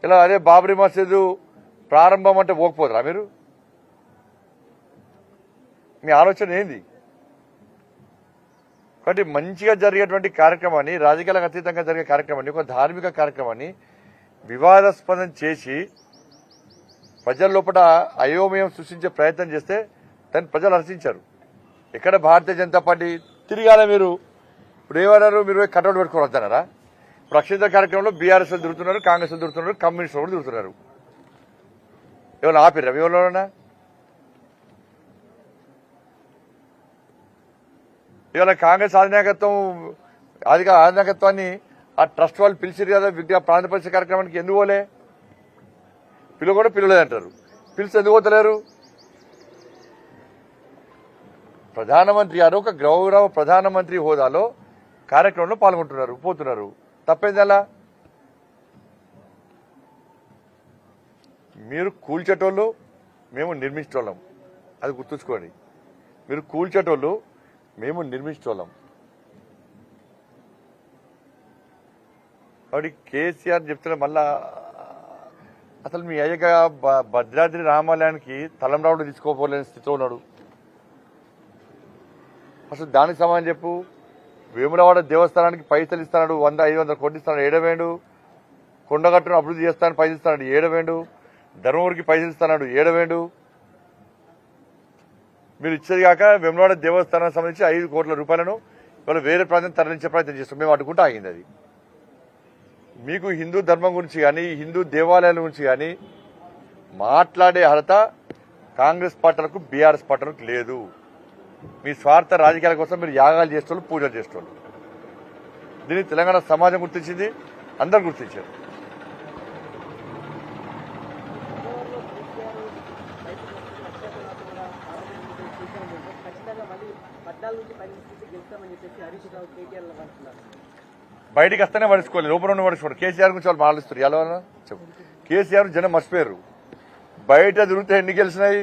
ఇలా అదే బాబ్రీ మసీదు ప్రారంభం అంటే పోకపోతారా మీరు? మీ ఆలోచన ఏంది? కాబట్టి మంచిగా జరిగేటువంటి కార్యక్రమాన్ని, రాజకీయాలకు అతీతంగా జరిగే కార్యక్రమాన్ని, ఒక ధార్మిక కార్యక్రమాన్ని వివాదాస్పదం చేసి ప్రజల లోపల అయోమయం సృష్టించే ప్రయత్నం చేస్తే దాన్ని ప్రజలు హర్షించారు. ఎక్కడ భారతీయ జనతా పార్టీ తిరిగాల మీరు? ఇప్పుడు ఏమన్నారు? మీరు కట్అవుట్ పెట్టుకోవద్దన్నారా? ఇప్పుడు అక్షంత కార్యక్రమంలో బీఆర్ఎస్ తిరుగుతున్నారు, కాంగ్రెస్ తిరుగుతున్నారు, కమ్యూనిస్టులు కూడా తిరుగుతున్నారు. ఎవరు ఆపిర్రా ఎవరైనా? ఇవాళ కాంగ్రెస్ అధినాయకత్వాన్ని ఆ ట్రస్ట్ వాళ్ళు పిలిచిరు కదా విద్యా ప్రాంత పరిచయ కార్యక్రమానికి. ఎందుకు పోలే? కూడా పిలవలేదంటారు. పిలిచి ఎందుకు పోతలేరు? ప్రధానమంత్రి గారు ఒక గౌరవ ప్రధానమంత్రి హోదాలో కార్యక్రమంలో పాల్గొంటున్నారు, పోతున్నారు. తప్పేంది అలా? మీరు కూల్చేటోళ్ళు, మేము నిర్మించేటోళ్ళం. అది గుర్తుంచుకోండి. మీరు కూల్చేటోళ్ళు, మేము నిర్మించేటోళ్ళం. కాబట్టి కేసీఆర్ చెప్తున్నా మళ్ళా అసలు మీ అయ్యగా భద్రాద్రి రామాలయానికి తలంరావుడు తీసుకోపోలేని స్థితిలో ఉన్నాడు. అసలు దానికి సమాధానం చెప్పు. వేములవాడ దేవస్థానానికి పైసలు ఇస్తున్నాడు, 100-500 కోట్లు ఇస్తున్నాడు, ఏడవేండు. కొండగట్టును అభివృద్ధి చేస్తానని పైసలు ఇస్తున్నాడు, ఏడవేండు. ధర్మవరికి పైసలు ఇస్తున్నాడు, ఏడవేండు. మీరు ఇచ్చేది కాక వేములవాడ దేవస్థానానికి సంబంధించి 5 కోట్ల రూపాయలను ఇవాళ వేరే ప్రాంతం తరలించే ప్రయత్నం చేస్తాం. మేము అడ్డుకుంటూ ఆగింది. అది మీకు హిందూ ధర్మం గురించి కానీ, హిందూ దేవాలయాల గురించి కానీ మాట్లాడే అర్హత కాంగ్రెస్ పార్టీలకు, బీఆర్ఎస్ పార్టీలకు లేదు. మీ స్వార్థ రాజకీయాల కోసం మీరు యాగాలు చేసేవాళ్ళు, పూజలు చేసేవాళ్ళు. దీన్ని తెలంగాణ సమాజం గుర్తించింది, అందరు గుర్తించారు. బయటికి వస్తేనే పడుచుకోవాలి, లోపల ఉన్న పడుచుకోండి. కేసీఆర్ గురించి వాళ్ళు మాట్లాడుస్తారు. ఎలా చెప్పు. కేసీఆర్ జనం మర్చిపోయారు. బయట తిరిగితే ఎన్ని గెలిచినాయి?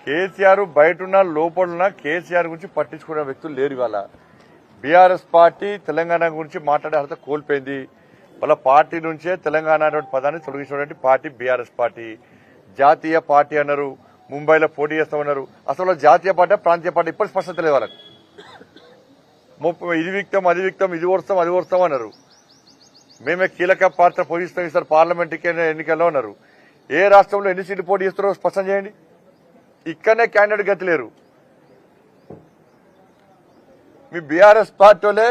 కేసీఆర్ బయట లోపల కేసీఆర్ గురించి పట్టించుకునే వ్యక్తులు లేరు. ఇవాళ బీఆర్ఎస్ పార్టీ తెలంగాణ గురించి మాట్లాడే అర్హత కోల్పోయింది. వాళ్ళ పార్టీ నుంచే తెలంగాణ అనే పదాన్ని తొలగించినటువంటి పార్టీ బీఆర్ఎస్ పార్టీ. జాతీయ పార్టీ అన్నారు, ముంబైలో పోటీ చేస్తామన్నారు. అసలు జాతీయ పార్టీ, ప్రాంతీయ పార్టీ ఇప్పటి స్పష్టత లేదు వాళ్ళకి. ఇది విక్తం, అది విక్తం, ఇది ఓడుస్తాం, అది ఓడుస్తాం అన్నారు. మేమే కీలక పాత్ర పోషిస్తాం ఈసారి పార్లమెంట్ ఎన్నికల్లో అన్నారు. ఏ రాష్ట్రంలో ఎన్ని సీట్లు పోటీ చేస్తారో స్పష్టం చేయండి. ఇక్కడనే క్యాండిడేట్ గతి లేరు. మీ బీఆర్ఎస్ పార్టీలే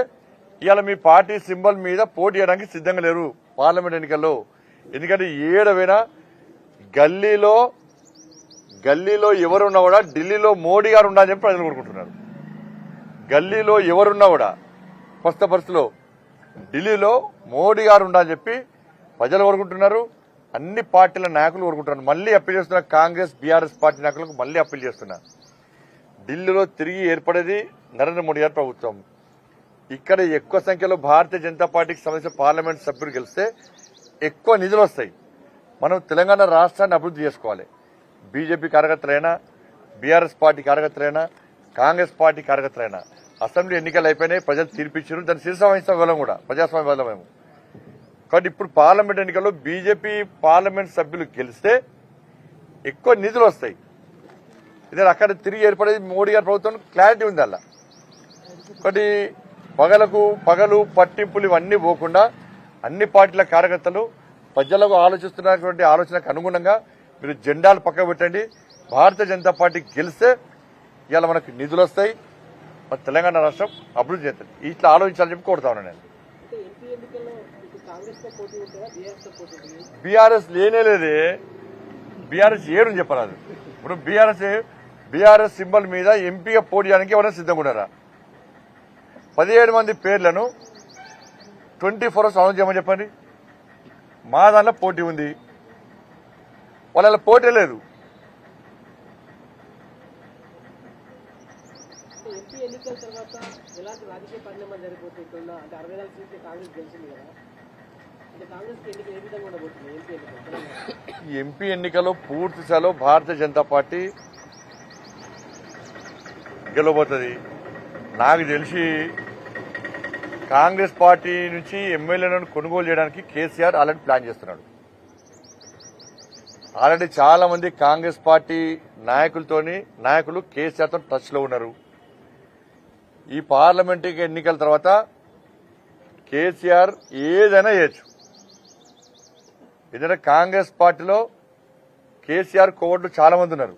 ఇవాళ మీ పార్టీ సింబల్ మీద పోటీ చేయడానికి సిద్ధంగా లేరు పార్లమెంట్ ఎన్నికల్లో. ఎందుకంటే ఏడవైనా గల్లీలో ఎవరున్నా కూడా ఢిల్లీలో మోడీ గారు ఉండాలని చెప్పి ప్రజలు కోరుకుంటున్నారు. గల్లీలో ఎవరున్నా కూడా కొత్త పరిస్థితిలో ఢిల్లీలో మోడీ గారు ఉండాలని చెప్పి ప్రజలు కోరుకుంటున్నారు. అన్ని పార్టీల నాయకులు కోరుకుంటున్నారు. మళ్లీ అప్పీల్ చేస్తున్నారు. కాంగ్రెస్, బీఆర్ఎస్ పార్టీ నాయకులకు మళ్లీ అప్పీల్ చేస్తున్నారు. ఢిల్లీలో తిరిగి ఏర్పడేది నరేంద్ర మోడీ గారి ప్రభుత్వం. ఇక్కడ ఎక్కువ సంఖ్యలో భారతీయ జనతా పార్టీకి సంబంధించిన పార్లమెంట్ సభ్యులు గెలిస్తే ఎక్కువ నిధులు వస్తాయి. మనం తెలంగాణ రాష్ట్రాన్ని అభివృద్ధి చేసుకోవాలి. బీజేపీ కార్యకర్తలైనా, బీఆర్ఎస్ పార్టీ కార్యకర్తలైనా, కాంగ్రెస్ పార్టీ కార్యకర్తలైనా అసెంబ్లీ ఎన్నికలు అయిపోయినాయి, ప్రజలు తీర్పిచ్చారు. దాన్ని శిరస వహిస్తాం వెళ్ళం కూడా, ప్రజాస్వామ్య వెళ్ళం మేము. కాబట్టి ఇప్పుడు పార్లమెంట్ ఎన్నికల్లో బీజేపీ పార్లమెంట్ సభ్యులు గెలిస్తే ఎక్కువ నిధులు వస్తాయి. ఇదే అక్కడ తిరిగి ఏర్పడేది మోడీ గారి ప్రభుత్వం క్లారిటీ ఉంది. అలా ఒకటి పగలు పట్టింపులు ఇవన్నీ పోకుండా అన్ని పార్టీల కార్యకర్తలు ప్రజలకు ఆలోచిస్తున్నటువంటి ఆలోచనకు అనుగుణంగా మీరు జెండాలు పక్కకు పెట్టండి. భారతీయ జనతా పార్టీ గెలిస్తే ఇవాళ మనకు నిధులు వస్తాయి, మన తెలంగాణ రాష్ట్రం అభివృద్ధి చేస్తుంది. ఇట్లా ఆలోచించాలని చెప్పి కోరుతా ఉన్నాను నేను. బీఆర్ఎస్ లేదే. బీఆర్ఎస్ ఏడు చెప్పరాదు. ఇప్పుడు బీఆర్ఎస్ సింబల్ మీద ఎంపీగా పోటీ చేయడానికి ఎవరైనా సిద్ధంగా ఉన్నారా? 17 మంది పేర్లను 24 hours అనౌన్స్ చేయమని చెప్పండి. మా దాంట్లో పోటీ ఉంది, వాళ్ళ పోటీ లేదు. ఎంపీ ఎన్నికల్లో పూర్తి స్థాయిలో భారతీయ జనతా పార్టీ గెలవబోతుంది. నాకు తెలిసి కాంగ్రెస్ పార్టీ నుంచి ఎమ్మెల్యేలను కొనుగోలు చేయడానికి కేసీఆర్ ఆల్రెడీ ప్లాన్ చేస్తున్నాడు. ఆల్రెడీ చాలా మంది కాంగ్రెస్ పార్టీ నాయకులు కేసీఆర్ తో టచ్ లో ఉన్నారు. ఈ పార్లమెంట్ ఎన్నికల తర్వాత కేసీఆర్ ఏదైనా చేయొచ్చు. ఎందుకంటే కాంగ్రెస్ పార్టీలో కేసీఆర్ కోవట్లు చాలా మంది ఉన్నారు.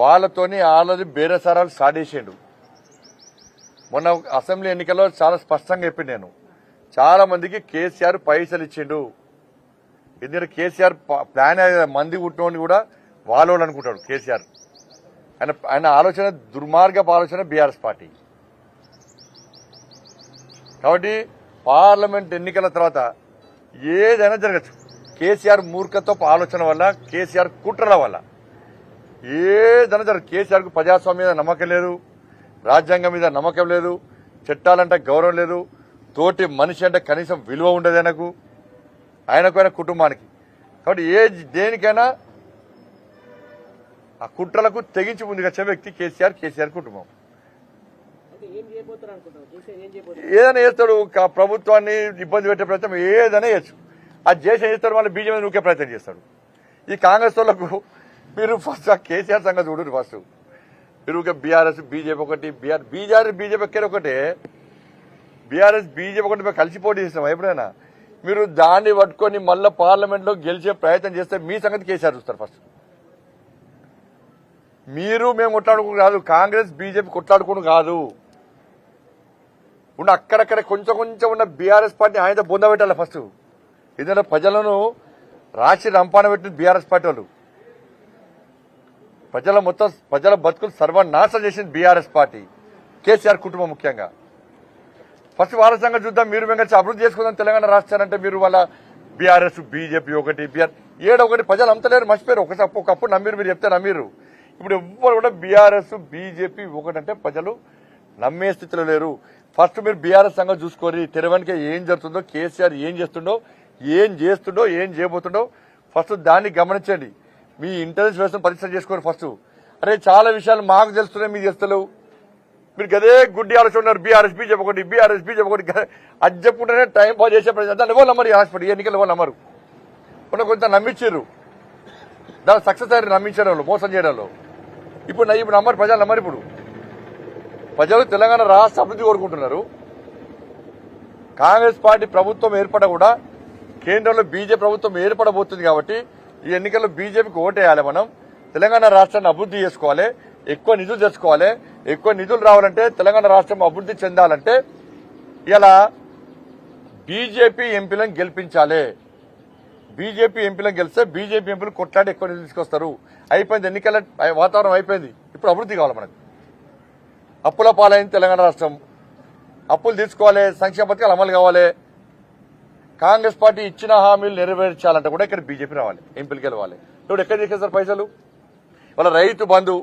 వాళ్ళతోని ఆల్రెడీ బేరసారాలు స్టార్ట్ చేసిండు. మొన్న అసెంబ్లీ ఎన్నికల్లో చాలా స్పష్టంగా చెప్పింది నేను, చాలా మందికి కేసీఆర్ పైసలు ఇచ్చిండు. ఎందుకంటే కేసీఆర్ ప్లాన్ మంది కుట్టినోని కూడా వాళ్ళు అనుకుంటాడు కేసీఆర్. ఆయన ఆలోచన దుర్మార్గపు ఆలోచన బీఆర్ఎస్ పార్టీ. కాబట్టి పార్లమెంట్ ఎన్నికల తర్వాత ఏదైనా జరగచ్చు. కేసీఆర్ మూర్ఖత్వపు ఆలోచన వల్ల, కేసీఆర్ కుట్రల వల్ల ఏదైనా జరగదు. కేసీఆర్ కు ప్రజాస్వామ్యం మీద నమ్మకం లేదు, రాజ్యాంగం మీద నమ్మకం లేదు, చట్టాలంటే గౌరవం లేదు, తోటి మనిషి అంటే కనీసం విలువ ఉండదు ఆయనకు ఆయన కుటుంబానికి. కాబట్టి దేనికైనా ఆ కుట్రలకు తెగించి ముందుకు వచ్చే వ్యక్తి కేసీఆర్ కుటుంబం. ఏదైనా చేస్తాడు, ప్రభుత్వాన్ని ఇబ్బంది పెట్టే ప్రయత్నం ఏదైనా చేయొచ్చు. అది చేసి చేస్తాడు, మళ్ళీ బీజేపీ నూకే ప్రయత్నం చేస్తాడు. ఈ కాంగ్రెస్ వాళ్ళకు మీరు ఫస్ట్ ఆ కేసీఆర్ సంగతి చూడండి. ఫస్ట్ మీరు బీఆర్ఎస్ బీజేపీ ఒకటి, బీజేపీ ఎక్కడ ఒకటే, బీఆర్ఎస్ బీజేపీ ఒకటి మేము కలిసి పోటీ చేసినాం. ఎప్పుడైనా మీరు దాన్ని పట్టుకొని మళ్ళీ పార్లమెంట్ లో గెలిచే ప్రయత్నం చేస్తే మీ సంగతి కేసీఆర్ చూస్తారు. ఫస్ట్ మేము కొట్లాడుకుని కాదు, కాంగ్రెస్ బీజేపీ కొట్లాడుకుని కాదు, ఉన్న అక్కడక్కడ కొంచెం ఉన్న బీఆర్ఎస్ పార్టీ ఆయన బొంద పెట్టాలి ఫస్ట్. ఎందుకంటే ప్రజలను రాసి రంపాన పెట్టిన బీఆర్ఎస్ పార్టీ వాళ్ళు, ప్రజల బతుకులు సర్వనాశనం చేసింది బీఆర్ఎస్ పార్టీ, కేసీఆర్ కుటుంబం ముఖ్యంగా. ఫస్ట్ వాళ్ళ సంగతి చూద్దాం. మీరు మేము కలిసి అభివృద్ధి చేసుకుందాం తెలంగాణ రాష్ట్రాలంటే మీరు వాళ్ళ బీఆర్ఎస్ బీజేపీ ఒకటి ఒకటి ప్రజలు అమ్మతలేరు, మర్చిపోయారు. ఒకప్పుడు నమ్మిరు, మీరు చెప్తే నమ్మిరు. ఇప్పుడు ఎవ్వరు కూడా బీఆర్ఎస్ బీజేపీ ఒకటంటే ప్రజలు నమ్మే స్థితిలో లేరు. ఫస్ట్ మీరు బీఆర్ఎస్ సంగతి చూసుకోరి, తెరవనిక ఏం జరుగుతుందో, కేసీఆర్ ఏం చేస్తుండో, ఏం చేయబోతుండో ఫస్ట్ దాన్ని గమనించండి. మీ ఇంటెలిజెన్స్ వ్యవస్థను పరీక్ష చేసుకోరు ఫస్ట్. అరే చాలా విషయాలు మాకు తెలుస్తున్నాయి, మీకు తెలుస్తలేవు. మీరు గదే గుడ్డి ఆలోచన ఉన్నారు. బీఆర్ఎస్ బీజేపీ ఒకటి అది చెప్పుకుంటేనే టైం పాస్ చేసే ప్రజలు దాన్ని ఎవరు నమ్మరు. హాస్పిటల్ ఎన్నికలు ఎవరు నమ్మరు. కొంత నమ్మించారు, దాని సక్సెస్ అయ్యారు, నమ్మించారు వాళ్ళు, మోసం చేయడంలో. ఇప్పుడు నమ్మరు, ప్రజలు నమ్మరు. ఇప్పుడు ప్రజలు తెలంగాణ రాష్ట్ర అభివృద్ధి కోరుకుంటున్నారు. కాంగ్రెస్ పార్టీ ప్రభుత్వం ఏర్పడ కూడా కేంద్రంలో బీజేపీ ప్రభుత్వం ఏర్పడబోతుంది. కాబట్టి ఈ ఎన్నికల్లో బీజేపీకి ఓటేయాలి. మనం తెలంగాణ రాష్ట్రాన్ని అభివృద్ధి చేసుకోవాలి, ఎక్కువ నిధులు తెచ్చుకోవాలి. ఎక్కువ నిధులు రావాలంటే, తెలంగాణ రాష్ట్రం అభివృద్ధి చెందాలంటే ఇలా బీజేపీ ఎంపీలను గెలిపించాలి. బీజేపీ ఎంపీలను గెలిస్తే బీజేపీ ఎంపీలు కొట్లాడి ఎక్కువ నిధులు తీసుకొస్తారు. అయిపోయింది, ఎన్నికల వాతావరణం అయిపోయింది. ఇప్పుడు అభివృద్ధి కావాలి మనకు. అప్పుల పాలైంది తెలంగాణ రాష్ట్రం, అప్పులు తీసుకోవాలి, సంక్షేమ పథకాలు అమలు కావాలి. కాంగ్రెస్ పార్టీ ఇచ్చిన హామీలు నెరవేర్చాలంటే కూడా ఇక్కడ బీజేపీ రావాలి, ఎంపీలు గెలవాలి. ఇప్పుడు ఎక్కడ తీసుకెళ్తారు పైసలు? వాళ్ళ రైతు బంధు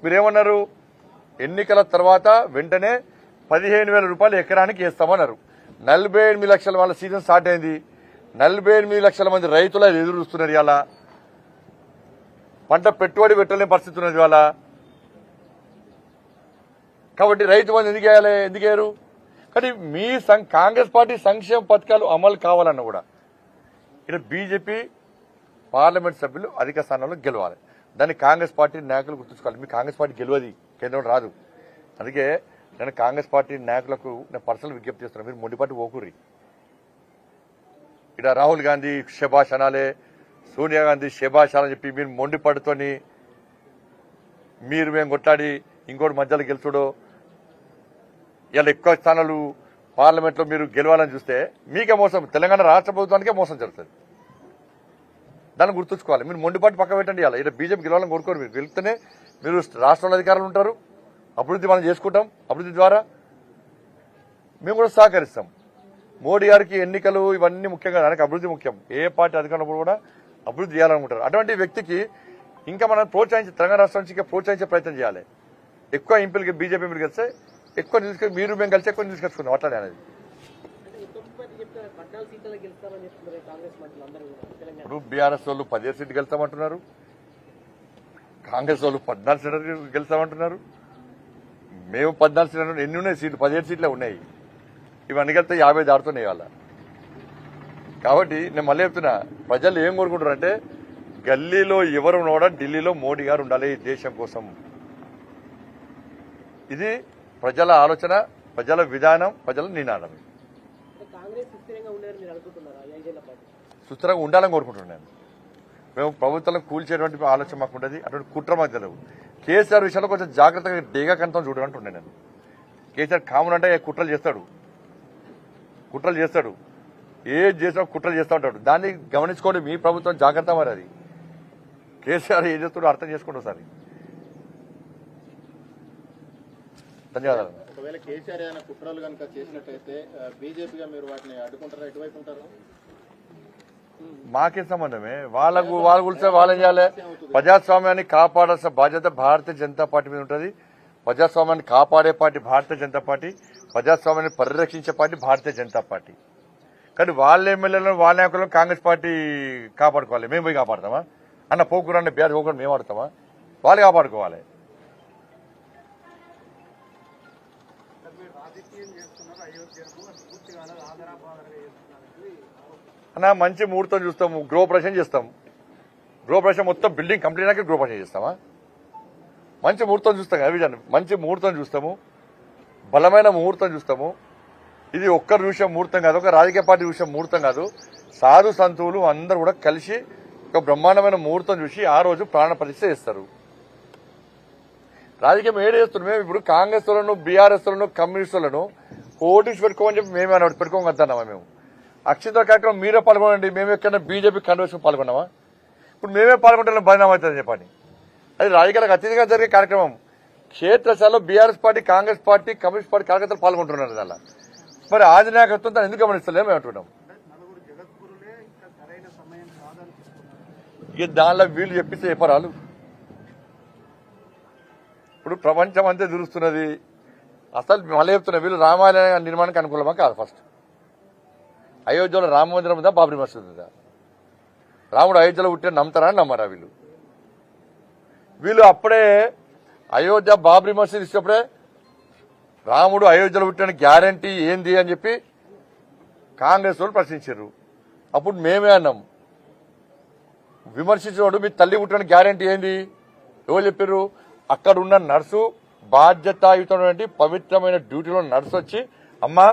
మీరేమన్నారు, ఎన్నికల తర్వాత వెంటనే 15,000 రూపాయలు ఎకరానికి వేస్తామన్నారు. 48 లక్షల వాళ్ళ సీజన్ స్టార్ట్ అయింది. 48 లక్షల మంది రైతులు ఎదురు చూస్తున్నారు. ఇవాళ పంట పెట్టుబడి పెట్టలేని పరిస్థితి ఉన్నది ఇవాళ. కాబట్టి రైతు బంధు ఎందుకు వేయరు? కానీ మీ కాంగ్రెస్ పార్టీ సంక్షేమ పథకాలు అమలు కావాలన్న కూడా ఇక్కడ బీజేపీ పార్లమెంట్ సభ్యులు అధిక స్థానంలో గెలవాలి. దాన్ని కాంగ్రెస్ పార్టీ నాయకులు గుర్తుంచుకోవాలి. మీ కాంగ్రెస్ పార్టీ గెలవది, కేంద్రం రాదు. అందుకే నేను కాంగ్రెస్ పార్టీ నాయకులకు నేను పర్సనల్ విజ్ఞప్తి చేస్తున్నాను, మీరు మొండిపాటు పోకుర్రి. ఇక్కడ రాహుల్ గాంధీ శభాష్ అనాలే, సోనియా గాంధీ శభాష్ అని చెప్పి మీరు మొండిపాటుతోని మేము కొట్లాడి ఇంకోటి మధ్యలో గెలుచుడో, ఇలా ఎక్కువ స్థానాలు పార్లమెంట్ లో మీరు గెలవాలని చూస్తే మీకే మోసం, తెలంగాణ రాష్ట్ర ప్రభుత్వానికే మోసం జరుగుతుంది. దాన్ని గుర్తుంచుకోవాలి. మీరు మొండిపాటు పక్క పెట్టండి. ఇలా ఇక్కడ బీజేపీ గెలవాలని కోరుకోరు. మీరు గెలిస్తేనే మీరు రాష్ట్రంలో అధికారులు ఉంటారు, అభివృద్ధి మనం చేసుకుంటాం. అభివృద్ధి ద్వారా మేము కూడా సహకరిస్తాం. మోడీ గారికి ఎన్నికలు ఇవన్నీ ముఖ్యంగా, దానికి అభివృద్ధి ముఖ్యం. ఏ పార్టీ అధికారంలో కూడా అభివృద్ధి చేయాలనుకుంటారు. అటువంటి వ్యక్తికి ఇంకా మనం తెలంగాణ రాష్ట్రం నుంచి ఇంకా ప్రోత్సహించే ప్రయత్నం చేయాలి. ఎక్కువ ఎంపీలకి బీజేపీ ఎంపీలు కలిస్తే ఎక్కువ నిధులు, మీరు మేము కలిసి ఎక్కువ నిధులు తీసుకొచ్చుకున్నాం. అట్లానే అనేది ఇప్పుడు బీఆర్ఎస్ వాళ్ళు 17 సీట్లు గెలుస్తామంటున్నారు, కాంగ్రెస్ వాళ్ళు 14 సీట్లు గెలుస్తామంటున్నారు. మేము 14 సీట్లు, ఎన్ని ఉన్నాయి సీట్లు? 17 సీట్లే ఉన్నాయి. ఇవన్నీ కలిపితే 50 దాడుతున్నాయి ఇవాళ. కాబట్టి నేను మళ్ళీ చెప్తున్నా, ప్రజలు ఏం కోరుకుంటారు అంటే గల్లీలో ఎవరు కూడా ఢిల్లీలో మోడీ గారు ఉండాలి ఈ దేశం కోసం. ఇది ప్రజల ఆలోచన, ప్రజల విధానం, ప్రజల నినాదం. సుస్థిరంగా ఉండాలని కోరుకుంటున్నాను. మేము ప్రభుత్వాలను కూల్చేటువంటి ఆలోచన మాకు ఉండదు, అటువంటి కుట్ర మాకు తెలియదు. కేసీఆర్ విషయంలో కొంచెం జాగ్రత్తగా డేగా కనతం చూడాలంటున్నాను నేను. కేసీఆర్ కామన్ అంటే కుట్రలు చేస్తాడు, ఏది చేసినా కుట్రలు చేస్తూ ఉంటాడు. దాన్ని గమనించుకోండి, మీ ప్రభుత్వం జాగ్రత్త. మరి అది కేసీఆర్ ఏం చేస్తాడో అర్థం చేసుకోండి ఒకసారి. ధన్యవాదాలు. ఒకవేళ కేసీఆర్ ఏమైనా కుట్రలు కనుక చేసినట్టయితే బీజేపీగా మీరు వాటిని అడ్డుకుంటారా, ఎటువైపు ఉంటారు? మాకే సంబంధమే, వాళ్ళ గురించి వాళ్ళేం చేయాలి? ప్రజాస్వామ్యాన్ని కాపాడాల్సిన బాధ్యత భారతీయ జనతా పార్టీ మీద ఉంటుంది. ప్రజాస్వామ్యాన్ని కాపాడే పార్టీ భారతీయ జనతా పార్టీ, ప్రజాస్వామ్యాన్ని పరిరక్షించే పార్టీ భారతీయ జనతా పార్టీ. కానీ వాళ్ళ ఎమ్మెల్యేలను, వాళ్ళ నాయకులను కాంగ్రెస్ పార్టీ కాపాడుకోవాలి. మేము పోయి కాపాడతామా? అన్న పోకురన్న బీఆర్ పోకురు మేము ఆడతామా? వాళ్ళు కాపాడుకోవాలి. అన్న మంచి ముహూర్తం చూస్తాము, గృహప్రవేశం చేస్తాం. గృహప్రవేశం మొత్తం బిల్డింగ్ కంప్లీట్ అయినాక గృహప్రవేశం చేస్తామా? మంచి ముహూర్తం చూస్తాం కదా విజయ్, మంచి ముహూర్తం చూస్తాము, బలమైన ముహూర్తం చూస్తాము. ఇది ఒక్కరు చూసే ముహూర్తం కాదు, ఒక రాజకీయ పార్టీ చూసే ముహూర్తం కాదు. సాధు సంతువులు అందరూ కూడా కలిసి ఒక బ్రహ్మాండమైన ముహూర్తం చూసి ఆ రోజు ప్రాణ ప్రతిష్ఠ చేస్తారు. రాజకీయం ఏడేస్తున్నాం మేము. ఇప్పుడు కాంగ్రెస్ లను, బీఆర్ఎస్ లను, కమ్యూనిస్టులను ఓటించి పెట్టుకోమని చెప్పి మేమే పెట్టుకోగలుగుతున్నామా? మేము అక్షింత కార్యక్రమం మీరే పాల్గొనండి, మేము ఎక్కడైనా బీజేపీ కన్వెన్షన్ పాల్గొన్నామా? ఇప్పుడు మేమే పాల్గొంటే బదనామా అవుతుందని చెప్పండి. అది రాజకీయాలకు అతీతంగా జరిగే కార్యక్రమం. క్షేత్రస్థాయిలో BRS party, Congress party, communist party కార్యకర్తలు పాల్గొంటున్నారు. దానిలో మరి ఆంజనేయకత్వం దాన్ని ఎందుకు గమనిస్తలేము మేము అంటున్నాం. ఇక దానిలో వీళ్ళు చెప్పిస్తే చెప్పరాలు. ఇప్పుడు ప్రపంచం అంతే తిరుగుతున్నది. అసలు మళ్ళీ చెప్తున్నా, వీళ్ళు రామాలయ నిర్మాణానికి అనుకూలమా కాదు? ఫస్ట్ అయోధ్యలో రామ మందిరం ఉందా, బాబ్రీ మసీద్ ఉందా? రాముడు అయోధ్యలో పుట్టిన నమ్ముతారా అని నమ్మరా వీళ్ళు? వీళ్ళు అప్పుడే అయోధ్య బాబ్రీ మసీద్ ఇచ్చినప్పుడే రాముడు అయోధ్యలో పుట్టిన గ్యారంటీ ఏంది అని చెప్పి కాంగ్రెస్ వాళ్ళు ప్రశ్నించారు. అప్పుడు మేమే అన్నాం, విమర్శించినోడు మీ తల్లి పుట్టిన గ్యారంటీ ఏంది? ఎవరు చెప్పారు? అక్కడ ఉన్న నర్సు, బాధ్యతాయుతమైనటువంటి పవిత్రమైన డ్యూటీలో నర్సు వచ్చి, అమ్మా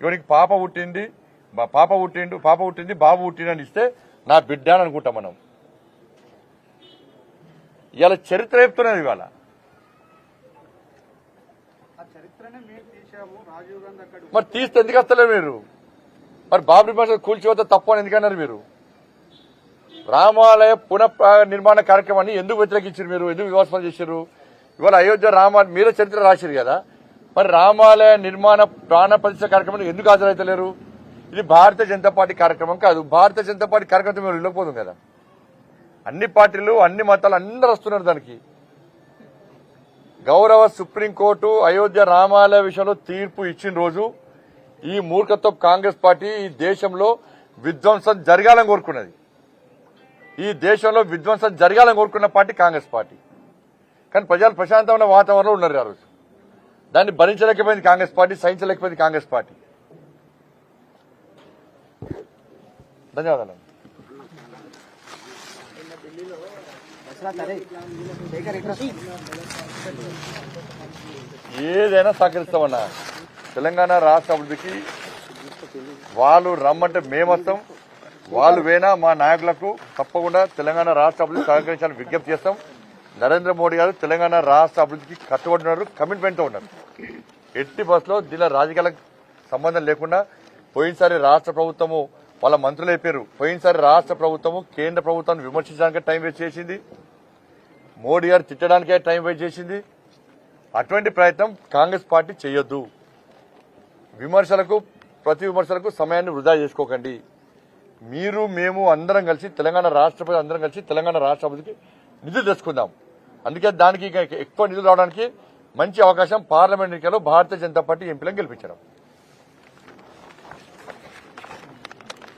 ఇవనికి పాప పుట్టింది, బాబు పుట్టింది అని ఇస్తే నా బిడ్డ అని అనుకుంటాం మనం. ఇవాళ చరిత్ర చెప్తున్నది. ఇవాళ మరి తీస్తే ఎందుకు వస్తలేరు మీరు? మరి బాబ్రీ మసీద్ కూల్చిపోతే తప్పు అని ఎందుకన్నారు మీరు? రామాలయ పునః నిర్మాణ కార్యక్రమాన్ని ఎందుకు వ్యతిరేకించారు మీరు? ఎందుకు విమర్శలు చేశారు? ఇవాళ అయోధ్య మీరే చరిత్ర రాశారు కదా, మరి రామాలయ నిర్మాణ ప్రాణ ప్రతిష్ఠ కార్యక్రమాన్ని ఎందుకు హాజరైతలేరు? ఇది భారతీయ జనతా పార్టీ కార్యక్రమం కాదు. భారతీయ జనతా పార్టీ కార్యక్రమం మీరు వెళ్ళకపోతుంది కదా. అన్ని పార్టీలు, అన్ని మతాలు అందరూ వస్తున్నారు దానికి. గౌరవ సుప్రీంకోర్టు అయోధ్య రామాలయ విషయంలో తీర్పు ఇచ్చిన రోజు ఈ మూర్ఖత్వం కాంగ్రెస్ పార్టీ ఈ దేశంలో విధ్వంసం జరగాలని కోరుకున్నది. ఈ దేశంలో విధ్వంసం జరగాలని కోరుకున్న పార్టీ కాంగ్రెస్ పార్టీ. కానీ ప్రజలు ప్రశాంతమైన వాతావరణంలో ఉన్నారు ఆ రోజు. దాన్ని భరించలేకపోయింది కాంగ్రెస్ పార్టీ, సహించలేకపోయింది కాంగ్రెస్ పార్టీ. ధన్యవాదాలు. ఏదైనా సహకరిస్తామన్నా. తెలంగాణ రాష్ట్ర అభివృద్ధికి వాళ్ళు రమ్మంటే మేమొస్తాం, వాళ్ళు వేనా మా నాయకులకు తప్పకుండా తెలంగాణ రాష్ట్ర అభివృద్ధి సహకరించాలని విజ్ఞప్తి చేస్తాం. నరేంద్ర మోడీ గారు తెలంగాణ రాష్ట్ర అభివృద్ధికి కట్టుబడినారు, కమిట్మెంట్తో ఉన్నారు. ఎట్టి బస్సులో దీనిలో రాజకీయాలకు సంబంధం లేకుండా పోయినసారి రాష్ట్ర ప్రభుత్వము వాళ్ళ మంత్రులు అయిపోయారు. పోయినసారి రాష్ట్ర ప్రభుత్వము కేంద్ర ప్రభుత్వాన్ని విమర్శించడానికే టైం వేస్ట్ చేసింది, మోడీ గారు తిట్టడానికే టైం వేస్ట్ చేసింది. అటువంటి ప్రయత్నం కాంగ్రెస్ పార్టీ చేయొద్దు. ప్రతి విమర్శలకు సమయాన్ని వృధా చేసుకోకండి. మీరు, మేము అందరం కలిసి తెలంగాణ రాష్ట్రపతి అందరం కలిసి తెలంగాణ రాష్ట్ర అభివృద్ధికి నిధులు తెచ్చుకుందాం. అందుకే దానికి ఎక్కువ నిధులు రావడానికి మంచి అవకాశం పార్లమెంట్ ఎన్నికల్లో భారతీయ జనతా పార్టీ ఎంపీలను గెలిపించడం.